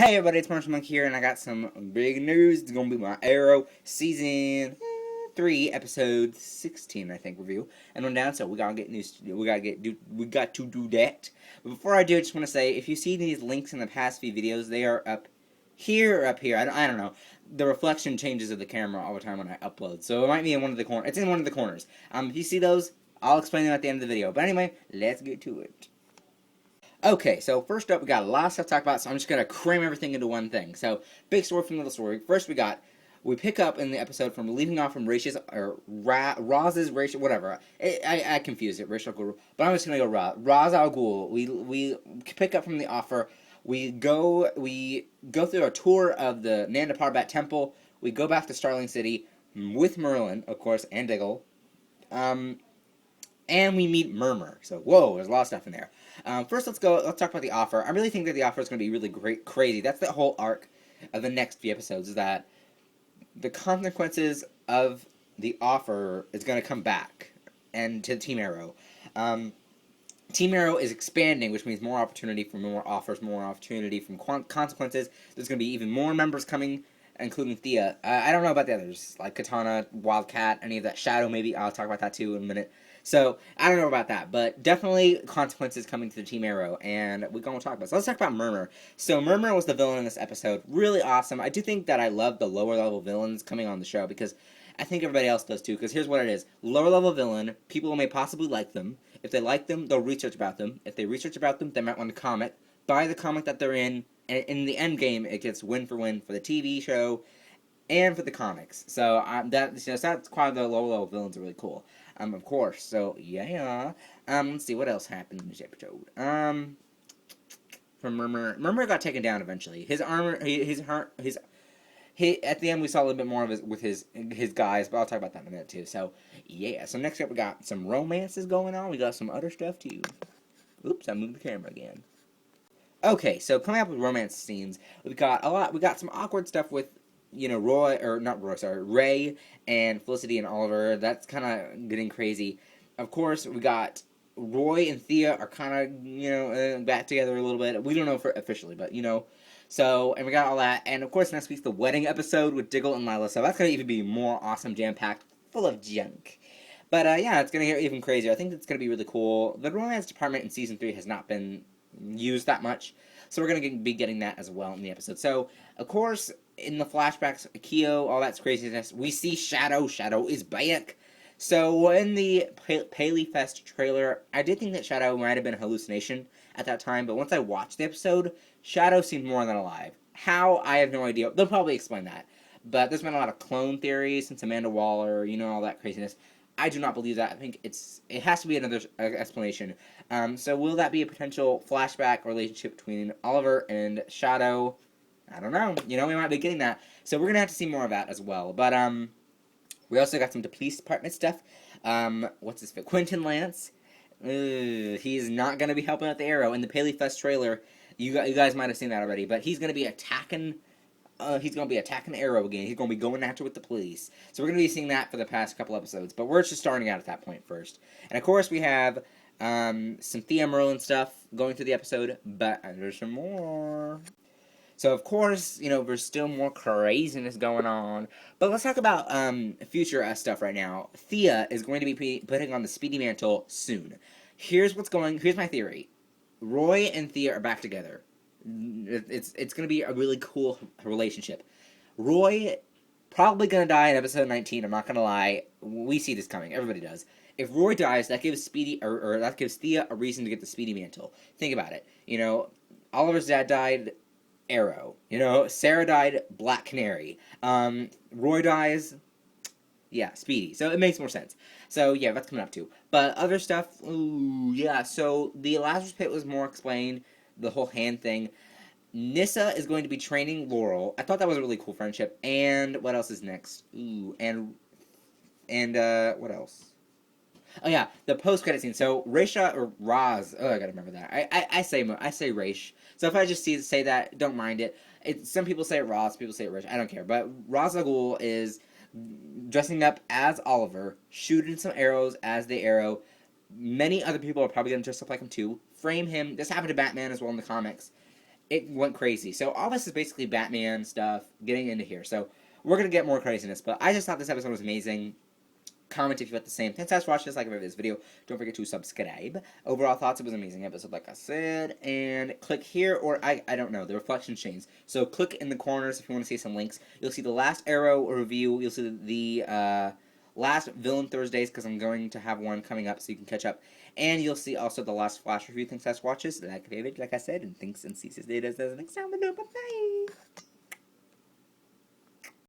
Hey everybody, it's Marshall Monk here, and I got some big news. It's gonna be my Arrow season 3, episode 16, I think, review. And on down, so we gotta get news. We got to do that. But before I do, I just want to say, if you see these links in the past few videos, they are up here or up here. I don't know. The reflection changes of the camera all the time when I upload, so it might be in one of the corners. It's in one of the corners. If you see those, I'll explain them at the end of the video. But anyway, let's get to it. Okay, so first up, we got a lot of stuff to talk about, so I'm just going to cram everything into one thing. So, big story from little story. First, we pick up in the episode from leaving off from Rash's, or Roz's, whatever. I confused it, racial Ghul, but I'm just going to go Roz al Ghul. We pick up from the offer. We go through a tour of the Nanda Parbat Temple. We go back to Starling City with Merlin, of course, and Diggle. And we meet Murmur. So, whoa, there's a lot of stuff in there. First, let's talk about the offer. I really think that the offer is going to be really crazy. That's the whole arc of the next few episodes, is that the consequences of the offer is going to come back and to Team Arrow. Team Arrow is expanding, which means more opportunity for more offers, more opportunity from consequences. There's going to be even more members coming, including Thea. I don't know about the others, like Katana, Wildcat, any of that. Shadow, maybe. I'll talk about that too in a minute. So, I don't know about that, but definitely consequences coming to the Team Arrow, and we're going to talk about it. So, let's talk about Murmur. So, Murmur was the villain in this episode. Really awesome. I do think that I love the lower-level villains coming on the show, because I think everybody else does too, because here's what it is. Lower-level villain, people may possibly like them. If they like them, they'll research about them. If they research about them, they might want the comic. Buy the comic that they're in, and in the end game, it gets win for win for the TV show and for the comics. So that's quite the low-level villains are really cool. Of course. So yeah. Let's see what else happened in this episode. From Murmur got taken down eventually. His armor, he at the end we saw a little bit more of his guys, but I'll talk about that in a minute too. So yeah. So next up we got some romances going on. We got some other stuff too. Oops, I moved the camera again. Okay, so coming up with romance scenes, we got some awkward stuff with, Ray and Felicity and Oliver. That's kind of getting crazy. Of course, we got Roy and Thea are kind of, back together a little bit. We don't know officially, but, So, and we got all that. And, of course, next week's the wedding episode with Diggle and Lila. So that's going to even be more awesome, jam-packed, full of junk. But, yeah, it's going to get even crazier. I think it's going to be really cool. The romance department in Season 3 has not been used that much. So we're going to be getting that as well in the episode. So, of course, in the flashbacks, Akio, all that craziness, we see Shadow. Shadow is back. So, in the Paley Fest trailer, I did think that Shadow might have been a hallucination at that time, but once I watched the episode, Shadow seemed more than alive. How? I have no idea. They'll probably explain that. But there's been a lot of clone theories since Amanda Waller, all that craziness. I do not believe that. I think it has to be another explanation. So will that be a potential flashback relationship between Oliver and Shadow? I don't know. We might be getting that. So we're going to have to see more of that as well. But we also got some police department stuff. What's his name? Quentin Lance. He's not going to be helping out the Arrow. In the Paley Fest trailer, you guys might have seen that already. But he's going to be attacking... he's going to be attacking Arrow again. He's going to be going after with the police. So we're going to be seeing that for the past couple episodes. But we're just starting out at that point first. And of course we have some Thea Merlin stuff going through the episode. But there's some more. So of course, there's still more craziness going on. But let's talk about future stuff right now. Thea is going to be putting on the Speedy Mantle soon. Here's my theory. Roy and Thea are back together. It's going to be a really cool relationship. Roy probably going to die in episode 19. I'm not going to lie. We see this coming. Everybody does. If Roy dies, that gives that gives Thea a reason to get the Speedy Mantle. Think about it. Oliver's dad died. Arrow. Sarah died. Black Canary. Roy dies. Yeah, Speedy. So it makes more sense. So yeah, that's coming up too. But other stuff. Ooh, yeah. So the Lazarus Pit was more explained. The whole hand thing. Nysa is going to be training Laurel. I thought that was a really cool friendship. And what else is next? Ooh, and what else? Oh yeah, the post-credit scene. So Raisha or Raz. Oh, I gotta remember that. I say Raish. So if I just say that, don't mind it. Some people say it Raz, people say it Raish. I don't care. But Raz Al Ghul is dressing up as Oliver, shooting some arrows as the Arrow. Many other people are probably gonna dress up like him too. Frame him. This happened to Batman as well in the comics. it went crazy. So all this is basically Batman stuff getting into here. So we're gonna get more craziness, but I just thought this episode was amazing. Comment if you felt the same. Thanks guys for watching this. Like this video. Don't forget to subscribe. Overall thoughts, it was an amazing episode, like I said. And click here, or I don't know, the reflection chains. So click in the corners if you want to see some links. You'll see the last Arrow review. You'll see the last Villain Thursdays, because I'm going to have one coming up so you can catch up. And you'll see also the last Flash review. Thanks guys for watching. Like I said, and thanks and see you later. Next time. Bye.